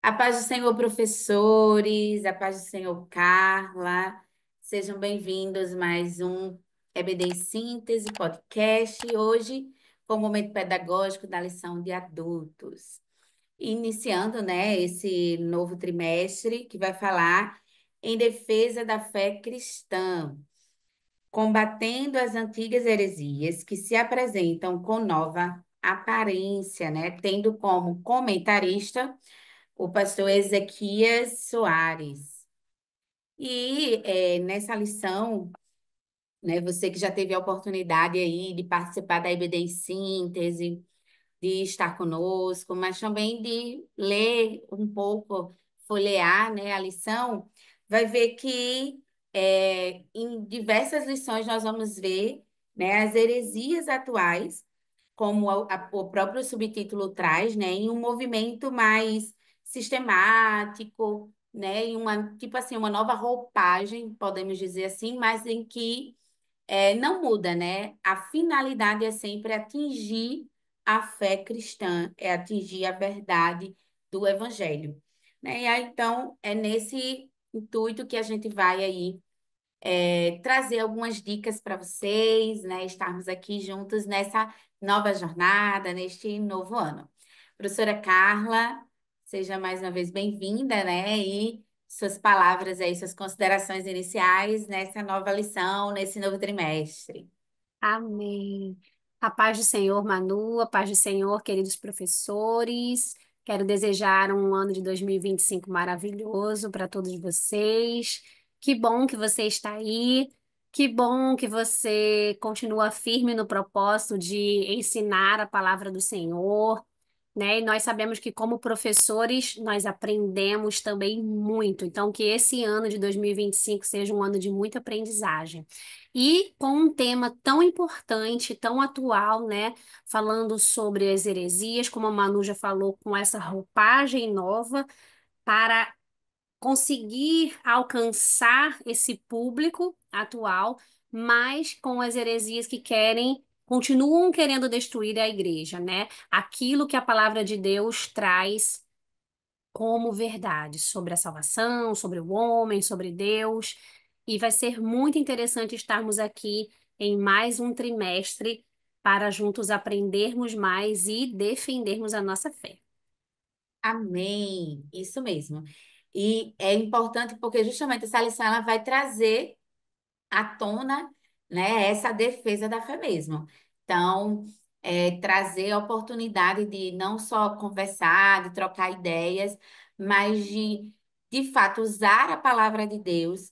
A paz do Senhor, professores, a paz do Senhor, Carla. Sejam bem-vindos a mais um EBD Síntese Podcast. Hoje, com o momento pedagógico da lição de adultos. Iniciando, né, esse novo trimestre que vai falar em defesa da fé cristã, combatendo as antigas heresias que se apresentam com nova aparência, né, tendo como comentarista o pastor Ezequias Soares. E nessa lição, né, você que já teve a oportunidade aí de participar da IBD em síntese, de estar conosco, mas também de ler um pouco, folhear, né, a lição, vai ver que em diversas lições nós vamos ver, né, as heresias atuais, como o próprio subtítulo traz, né, em um movimento mais sistemático, né, em uma, tipo assim, uma nova roupagem, podemos dizer assim, mas em que não muda, né? A finalidade é sempre atingir a fé cristã, é atingir a verdade do evangelho, né? E aí, então, é nesse intuito que a gente vai aí trazer algumas dicas para vocês, né? Estarmos aqui juntos nessa nova jornada, neste novo ano. Professora Carla, seja mais uma vez bem-vinda, né? E suas palavras aí, suas considerações iniciais nessa nova lição, nesse novo trimestre. Amém. A paz do Senhor, Manu, a paz do Senhor, queridos professores. Quero desejar um ano de 2025 maravilhoso para todos vocês. Que bom que você está aí. Que bom que você continua firme no propósito de ensinar a palavra do Senhor, né? E nós sabemos que, como professores, nós aprendemos também muito. Então, que esse ano de 2025 seja um ano de muita aprendizagem. E com um tema tão importante, tão atual, né? Falando sobre as heresias, como a Manu já falou, com essa roupagem nova, para conseguir alcançar esse público atual, mas com as heresias que querem. Continuam querendo destruir a igreja, né? Aquilo que a palavra de Deus traz como verdade sobre a salvação, sobre o homem, sobre Deus. E vai ser muito interessante estarmos aqui em mais um trimestre para juntos aprendermos mais e defendermos a nossa fé. Amém, isso mesmo. E é importante porque justamente essa lição ela vai trazer à tona, né, essa defesa da fé mesmo. Então, trazer a oportunidade de não só conversar, de trocar ideias, mas de fato, usar a palavra de Deus,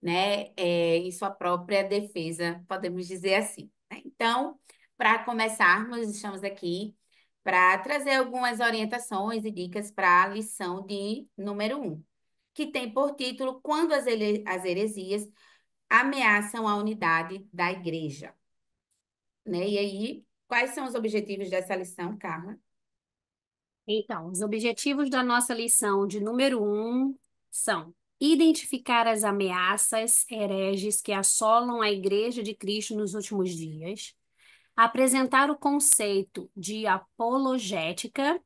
né, em sua própria defesa, podemos dizer assim, né? Então, para começarmos, estamos aqui para trazer algumas orientações e dicas para a lição de número um, que tem por título Quando as heresias ameaçam a unidade da igreja, né? E aí, quais são os objetivos dessa lição, Carla? Então, os objetivos da nossa lição de número um são identificar as ameaças hereges que assolam a Igreja de Cristo nos últimos dias, apresentar o conceito de apologética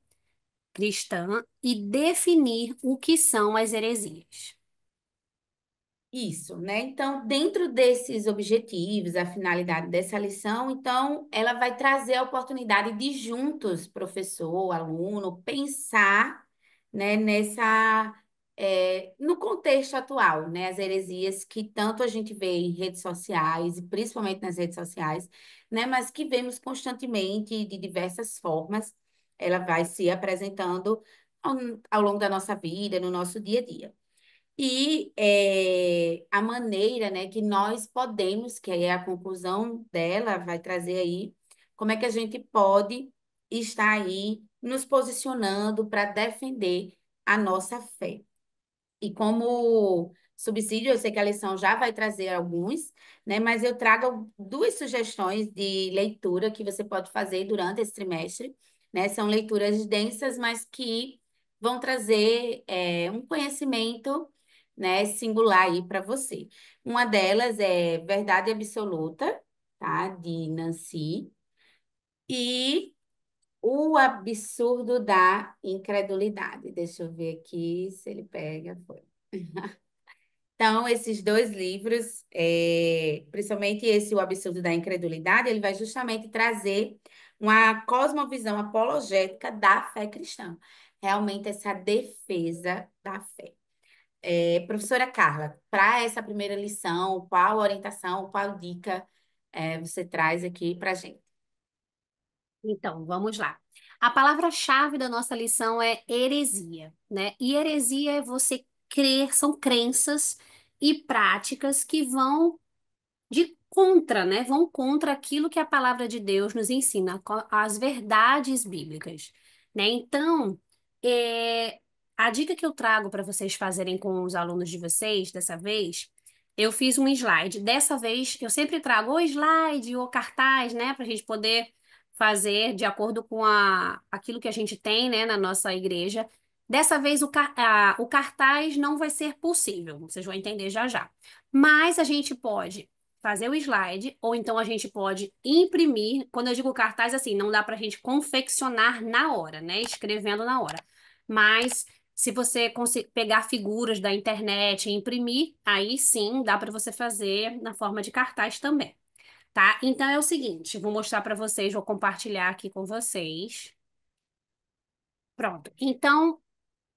cristã e definir o que são as heresias. Isso, né? Então, dentro desses objetivos, a finalidade dessa lição, então, ela vai trazer a oportunidade de juntos, professor, aluno, pensar, né, no contexto atual, né, as heresias que tanto a gente vê em redes sociais, e principalmente nas redes sociais, né, mas que vemos constantemente de diversas formas, ela vai se apresentando ao, ao longo da nossa vida, no nosso dia a dia. E a maneira, né, que nós podemos, que é a conclusão dela, vai trazer aí, como é que a gente pode estar aí nos posicionando para defender a nossa fé. E como subsídio, eu sei que a lição já vai trazer alguns, né, mas eu trago duas sugestões de leitura que você pode fazer durante esse trimestre, né? São leituras densas, mas que vão trazer um conhecimento, né, singular aí para você. Uma delas é Verdade Absoluta, tá? De Nancy. E O absurdo da incredulidade. Deixa eu ver aqui se ele pega. Foi. Então, esses dois livros, principalmente esse O Absurdo da Incredulidade, ele vai justamente trazer uma cosmovisão apologética da fé cristã. Realmente, essa defesa da fé. Professora Carla, para essa primeira lição, qual orientação, qual dica, você traz aqui para a gente? Então, vamos lá. A palavra-chave da nossa lição é heresia, né? E heresia é você crer, são crenças e práticas que vão de contra, né? Vão contra aquilo que a palavra de Deus nos ensina, as verdades bíblicas, né? Então, é, a dica que eu trago para vocês fazerem com os alunos de vocês, dessa vez, eu fiz um slide. Dessa vez, eu sempre trago ou slide ou cartaz, né? Para a gente poder fazer de acordo com aquilo que a gente tem, né, na nossa igreja. Dessa vez, o cartaz não vai ser possível, vocês vão entender já já. Mas a gente pode fazer o slide, ou então a gente pode imprimir. Quando eu digo cartaz, assim, não dá para a gente confeccionar na hora, né? Escrevendo na hora. Mas se você pegar figuras da internet e imprimir, aí sim dá para você fazer na forma de cartaz também, tá? Então é o seguinte, vou mostrar para vocês, vou compartilhar aqui com vocês. Pronto. Então,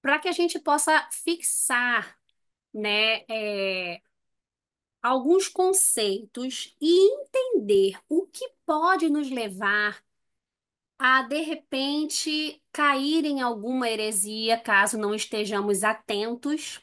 para que a gente possa fixar, né, alguns conceitos e entender o que pode nos levar a, de repente, cair em alguma heresia, caso não estejamos atentos,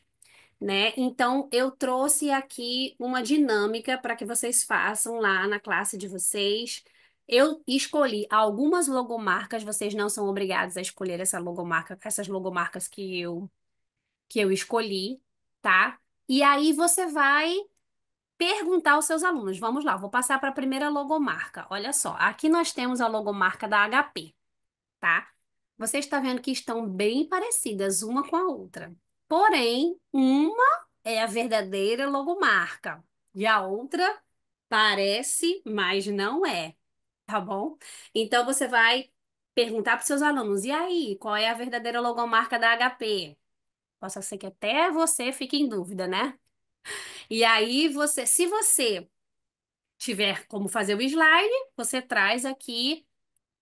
né? Então, eu trouxe aqui uma dinâmica para que vocês façam lá na classe de vocês. Eu escolhi algumas logomarcas, vocês não são obrigados a escolher essa logomarca, essas logomarcas que eu escolhi, tá? E aí você vai perguntar aos seus alunos. Vamos lá, vou passar para a primeira logomarca. Olha só, aqui nós temos a logomarca da HP, tá? Você está vendo que estão bem parecidas uma com a outra. Porém, uma é a verdadeira logomarca e a outra parece, mas não é, tá bom? Então você vai perguntar para os seus alunos: e aí, qual é a verdadeira logomarca da HP? Possa ser que até você fique em dúvida, né? E aí se você tiver como fazer o slide, você traz aqui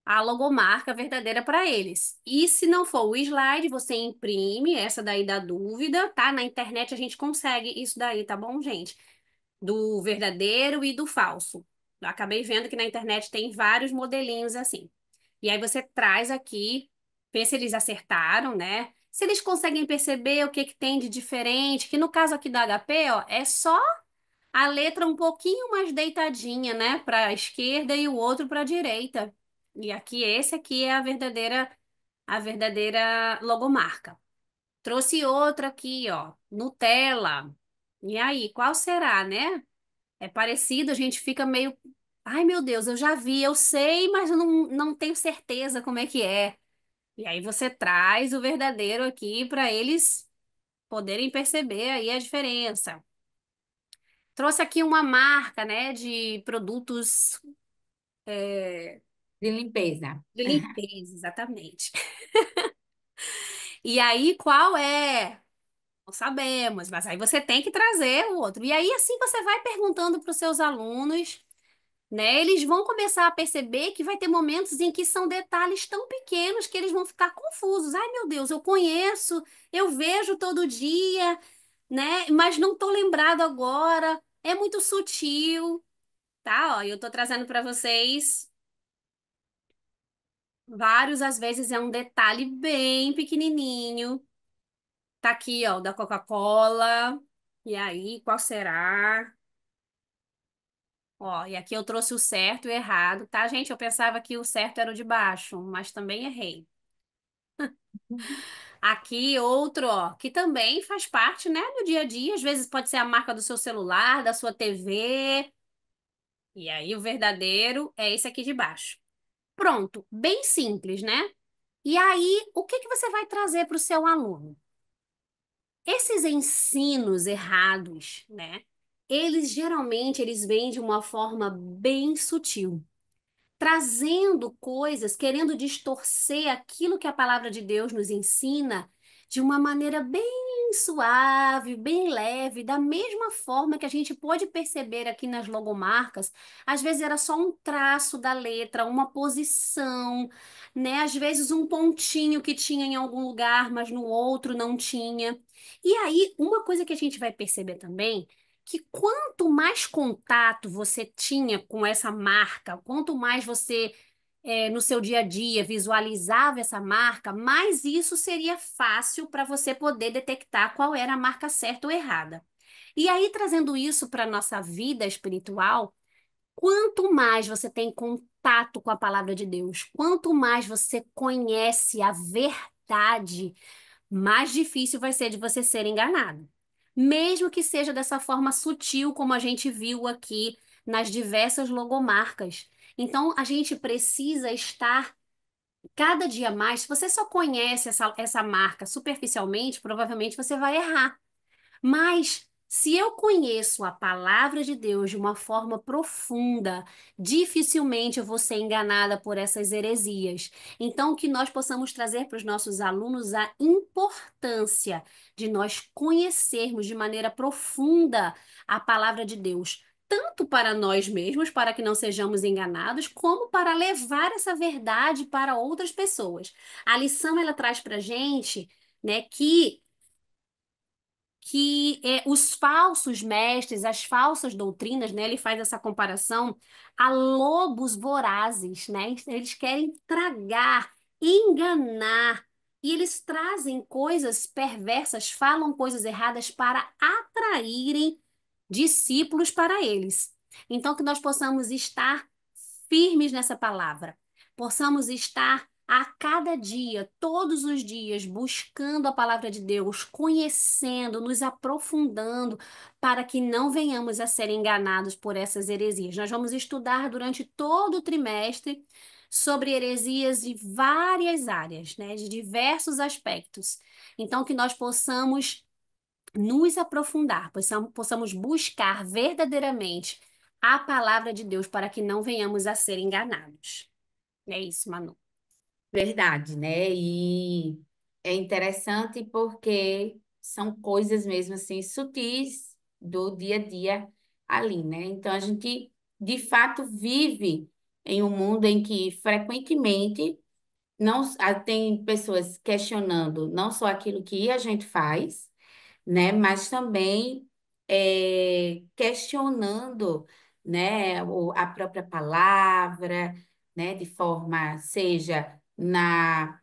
a logomarca verdadeira para eles. E se não for o slide, você imprime essa daí da dúvida, tá? Na internet a gente consegue isso daí, tá bom, gente? Do verdadeiro e do falso. Eu acabei vendo que na internet tem vários modelinhos assim. E aí você traz aqui, vê se eles acertaram, né? Se eles conseguem perceber o que que tem de diferente, que no caso aqui da HP, ó, é só a letra um pouquinho mais deitadinha, né, para a esquerda e o outro para a direita. E aqui esse aqui é a verdadeira logomarca. Trouxe outra aqui, ó, Nutella. E aí, qual será, né? É parecido, a gente fica meio, ai meu Deus, eu já vi, eu sei, mas eu não tenho certeza como é que é. E aí você traz o verdadeiro aqui para eles poderem perceber aí a diferença. Trouxe aqui uma marca, né, de produtos De limpeza. de limpeza, exatamente. E aí, qual é? Não sabemos, mas aí você tem que trazer o outro. E aí, assim, você vai perguntando para os seus alunos, né? Eles vão começar a perceber que vai ter momentos em que são detalhes tão pequenos que eles vão ficar confusos. Ai, meu Deus, eu conheço, eu vejo todo dia, né? Mas não estou lembrado agora. É muito sutil, tá? Ó, eu tô trazendo para vocês. Vários, às vezes, é um detalhe bem pequenininho. Tá aqui, ó, o da Coca-Cola. E aí, qual será? Ó, e aqui eu trouxe o certo e o errado, tá, gente? Eu pensava que o certo era o de baixo, mas também errei. Aqui outro, ó, que também faz parte, né, do dia a dia. Às vezes pode ser a marca do seu celular, da sua TV. E aí, o verdadeiro é esse aqui de baixo. Pronto, bem simples, né? E aí, o que que você vai trazer para o seu aluno? Esses ensinos errados, né? Eles geralmente eles vêm de uma forma bem sutil. trazendo coisas, querendo distorcer aquilo que a palavra de Deus nos ensina de uma maneira bem suave, bem leve, da mesma forma que a gente pode perceber aqui nas logomarcas, às vezes era só um traço da letra, uma posição, né? Às vezes um pontinho que tinha em algum lugar, mas no outro não tinha. E aí, uma coisa que a gente vai perceber também que quanto mais contato você tinha com essa marca, quanto mais você no seu dia a dia visualizava essa marca, mais isso seria fácil para você poder detectar qual era a marca certa ou errada. E aí, trazendo isso para a nossa vida espiritual, quanto mais você tem contato com a palavra de Deus, quanto mais você conhece a verdade, mais difícil vai ser de você ser enganado. Mesmo que seja dessa forma sutil, como a gente viu aqui nas diversas logomarcas. Então, a gente precisa estar cada dia mais. Se você só conhece essa marca superficialmente, provavelmente você vai errar. Mas se eu conheço a palavra de Deus de uma forma profunda, dificilmente eu vou ser enganada por essas heresias. Então, que nós possamos trazer para os nossos alunos a importância de nós conhecermos de maneira profunda a palavra de Deus. Tanto para nós mesmos, para que não sejamos enganados, como para levar essa verdade para outras pessoas. A lição ela traz para a gente, né, os falsos mestres, as falsas doutrinas, né? Ele faz essa comparação a lobos vorazes, né? Eles querem tragar, enganar, e eles trazem coisas perversas, falam coisas erradas para atraírem discípulos para eles. Então, que nós possamos estar firmes nessa palavra, possamos estar a cada dia, todos os dias, buscando a palavra de Deus, conhecendo, nos aprofundando, para que não venhamos a ser enganados por essas heresias. Nós vamos estudar durante todo o trimestre sobre heresias de várias áreas, né, de diversos aspectos. Então, que nós possamos nos aprofundar, possamos buscar verdadeiramente a palavra de Deus para que não venhamos a ser enganados. É isso, Manu. Verdade, né? E é interessante porque são coisas mesmo assim sutis do dia a dia ali, né? Então a gente de fato vive em um mundo em que frequentemente não tem pessoas questionando não só aquilo que a gente faz, né? Mas também questionando, né? A própria palavra, né? De forma seja na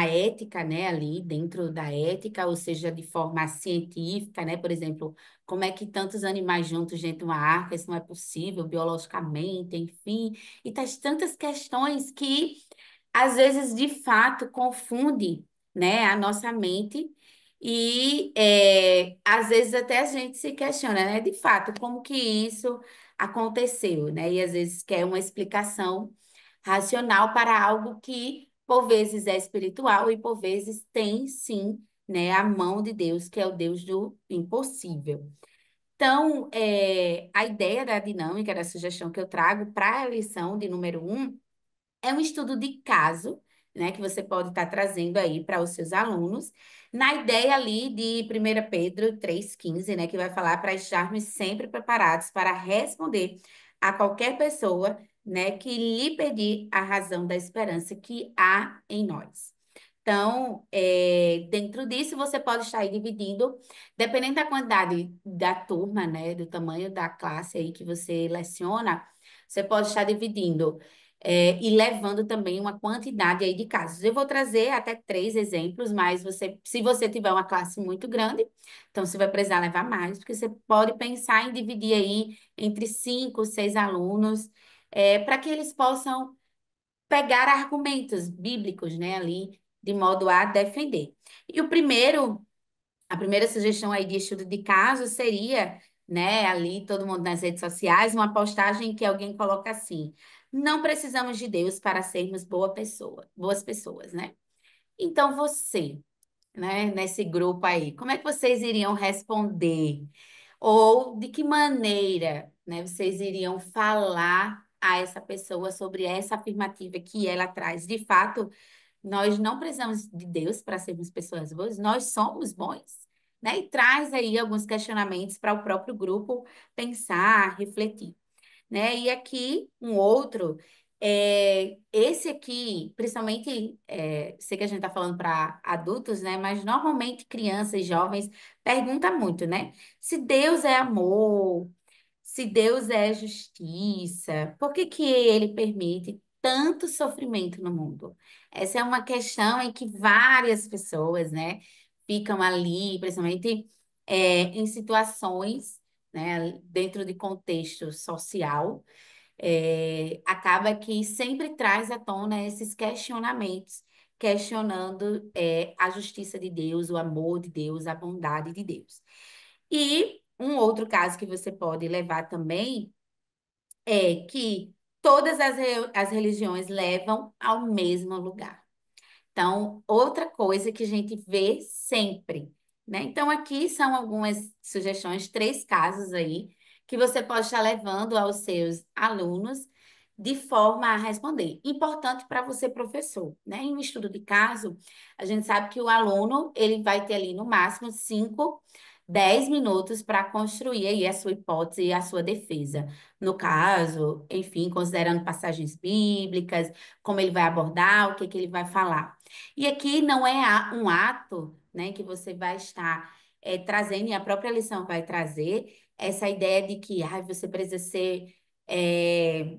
ética, né, ali dentro da ética, ou seja, de forma científica, né, por exemplo, como é que tantos animais juntos dentro de uma arca, isso não é possível biologicamente, enfim, e tantas questões que às vezes de fato confunde, né, a nossa mente e às vezes até a gente se questiona, né, de fato, como que isso aconteceu, né, e às vezes quer uma explicação racional para algo que por vezes é espiritual e por vezes tem sim, né, a mão de Deus, que é o Deus do impossível. Então, a ideia da dinâmica, da sugestão que eu trago para a lição de número um é um estudo de caso, né, que você pode estar trazendo aí para os seus alunos, na ideia ali de 1 Pedro 3,15, né, que vai falar para estarmos sempre preparados para responder a qualquer pessoa, né, que lhe pedir a razão da esperança que há em nós. Então, dentro disso, você pode estar aí dividindo, dependendo da quantidade da turma, né, do tamanho da classe aí que você leciona, você pode estar dividindo e levando também uma quantidade aí de casos. Eu vou trazer até 3 exemplos, mas se você tiver uma classe muito grande, então você vai precisar levar mais, porque você pode pensar em dividir aí entre 5, 6 alunos, para que eles possam pegar argumentos bíblicos, né, ali, de modo a defender. E a primeira sugestão aí de estudo de caso seria, né, ali todo mundo nas redes sociais, uma postagem que alguém coloca assim: não precisamos de Deus para sermos boas pessoas, né? Então você, né, nesse grupo aí, como é que vocês iriam responder? Ou de que maneira, né, vocês iriam falar a essa pessoa sobre essa afirmativa que ela traz. De fato, nós não precisamos de Deus para sermos pessoas boas, nós somos bons, né? E traz aí alguns questionamentos para o próprio grupo pensar, refletir, né? E aqui um outro, esse aqui, principalmente, sei que a gente está falando para adultos, né? Mas normalmente crianças e jovens perguntam muito, né? Se Deus é amor, se Deus é justiça, por que que ele permite tanto sofrimento no mundo? Essa é uma questão em que várias pessoas, né, ficam ali, principalmente em situações, né, dentro de contexto social, acaba que sempre traz à tona esses questionamentos, questionando a justiça de Deus, o amor de Deus, a bondade de Deus. E um outro caso que você pode levar também é que todas as religiões levam ao mesmo lugar. Então, outra coisa que a gente vê sempre, né? Então, aqui são algumas sugestões, três casos aí, que você pode estar levando aos seus alunos de forma a responder. Importante para você, professor, né? Em um estudo de caso, a gente sabe que o aluno, ele vai ter ali no máximo 5, 10 minutos para construir aí a sua hipótese e a sua defesa. No caso, enfim, considerando passagens bíblicas, como ele vai abordar, o que que ele vai falar. E aqui não é um ato, né, que você vai estar trazendo, e a própria lição vai trazer essa ideia de que você precisa ser é,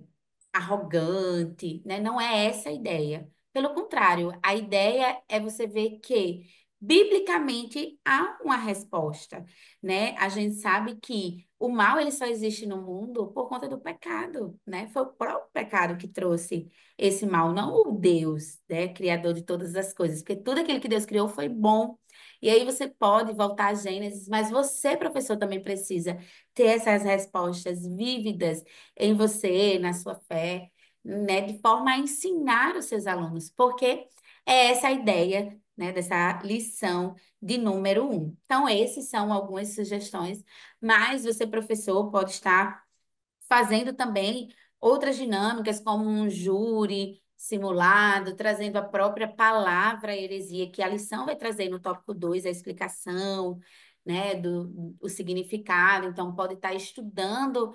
arrogante, né? Não é essa a ideia. Pelo contrário, a ideia é você ver que, biblicamente, há uma resposta, né? A gente sabe que o mal ele só existe no mundo por conta do pecado, né? Foi o próprio pecado que trouxe esse mal, não o Deus, né? Criador de todas as coisas, porque tudo aquilo que Deus criou foi bom. E aí você pode voltar a Gênesis, mas você, professor, também precisa ter essas respostas vívidas em você, na sua fé, né, de forma a ensinar os seus alunos, porque é essa a ideia, né, dessa lição de número 1. Então, esses são algumas sugestões, mas você, professor, pode estar fazendo também outras dinâmicas, como um júri simulado, trazendo a própria palavra heresia, que a lição vai trazer no tópico 2 a explicação, né, do o significado. Então, pode estar estudando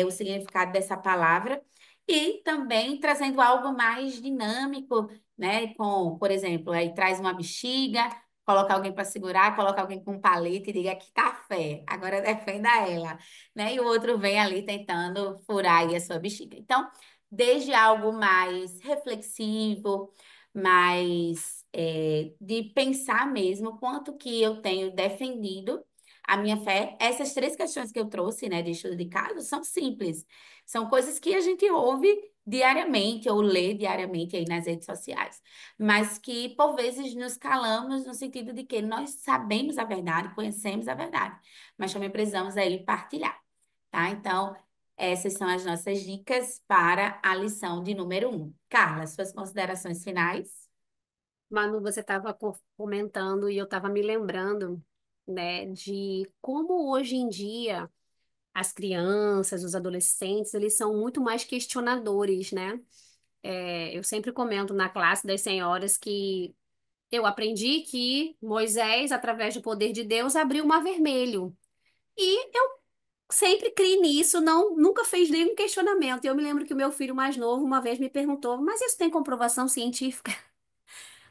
o significado dessa palavra e também trazendo algo mais dinâmico, né, com, por exemplo, aí traz uma bexiga, coloca alguém para segurar, coloca alguém com um palito e diga que café, agora defenda ela, né? E o outro vem ali tentando furar aí a sua bexiga. Então, desde algo mais reflexivo, mais de pensar mesmo quanto que eu tenho defendido a minha fé. Essas três questões que eu trouxe, né, de estudo de caso, são simples. São coisas que a gente ouve diariamente ou lê diariamente aí nas redes sociais, mas que por vezes nos calamos no sentido de que nós sabemos a verdade, conhecemos a verdade, mas também precisamos aí partilhar, tá? Então, essas são as nossas dicas para a lição de número 1. Carla, suas considerações finais? Manu, você estava comentando e eu estava me lembrando, né, de como hoje em dia as crianças, os adolescentes, eles são muito mais questionadores, né? Eu sempre comento na classe das senhoras que eu aprendi que Moisés, através do poder de Deus, abriu o mar vermelho. E eu sempre criei nisso, não, nunca fez nenhum questionamento. Eu me lembro que o meu filho mais novo uma vez me perguntou, mas isso tem comprovação científica?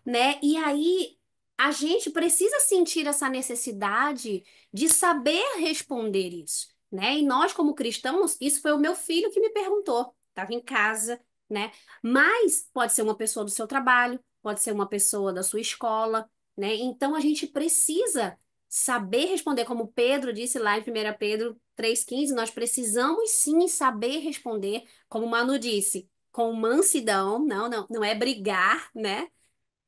Né? E aí a gente precisa sentir essa necessidade de saber responder isso, né? E nós, como cristãos, isso foi o meu filho que me perguntou. Estava em casa, né? Mas pode ser uma pessoa do seu trabalho, pode ser uma pessoa da sua escola, né? Então a gente precisa saber responder, como Pedro disse lá em 1 Pedro 3,15, nós precisamos sim saber responder, como o Manu disse, com mansidão, não é brigar, né?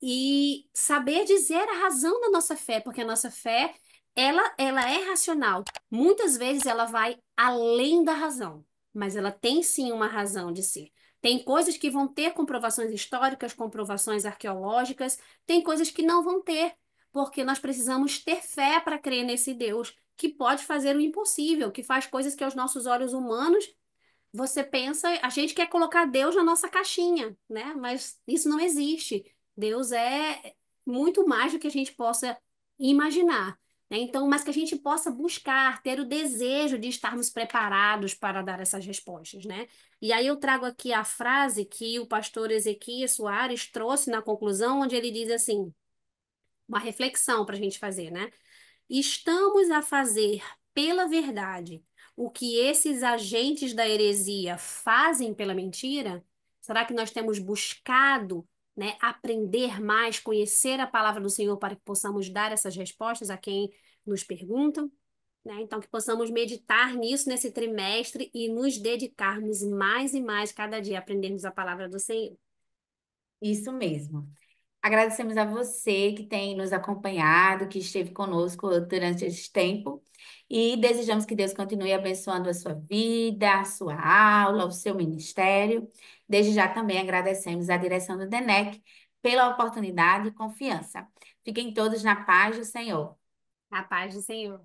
E saber dizer a razão da nossa fé, porque a nossa fé, ela é racional. Muitas vezes ela vai além da razão, mas ela tem sim uma razão de ser. Tem coisas que vão ter comprovações históricas, comprovações arqueológicas, tem coisas que não vão ter, porque nós precisamos ter fé para crer nesse Deus que pode fazer o impossível, que faz coisas que aos nossos olhos humanos você pensa, a gente quer colocar Deus na nossa caixinha, né? Mas isso não existe. Deus é muito mais do que a gente possa imaginar, né? Então, mas que a gente possa buscar, ter o desejo de estarmos preparados para dar essas respostas, né? E aí eu trago aqui a frase que o pastor Ezequias Soares trouxe na conclusão, onde ele diz assim, uma reflexão para a gente fazer, né? Estamos a fazer pela verdade o que esses agentes da heresia fazem pela mentira? Será que nós temos buscado, né, aprender mais, conhecer a palavra do Senhor para que possamos dar essas respostas a quem nos perguntam? Né? Então, que possamos meditar nisso nesse trimestre e nos dedicarmos mais e mais cada dia a aprendermos a palavra do Senhor. Isso mesmo. Agradecemos a você que tem nos acompanhado, que esteve conosco durante esse tempo e desejamos que Deus continue abençoando a sua vida, a sua aula, o seu ministério. Desde já também agradecemos a direção do DENEC pela oportunidade e confiança. Fiquem todos na paz do Senhor. A paz do Senhor.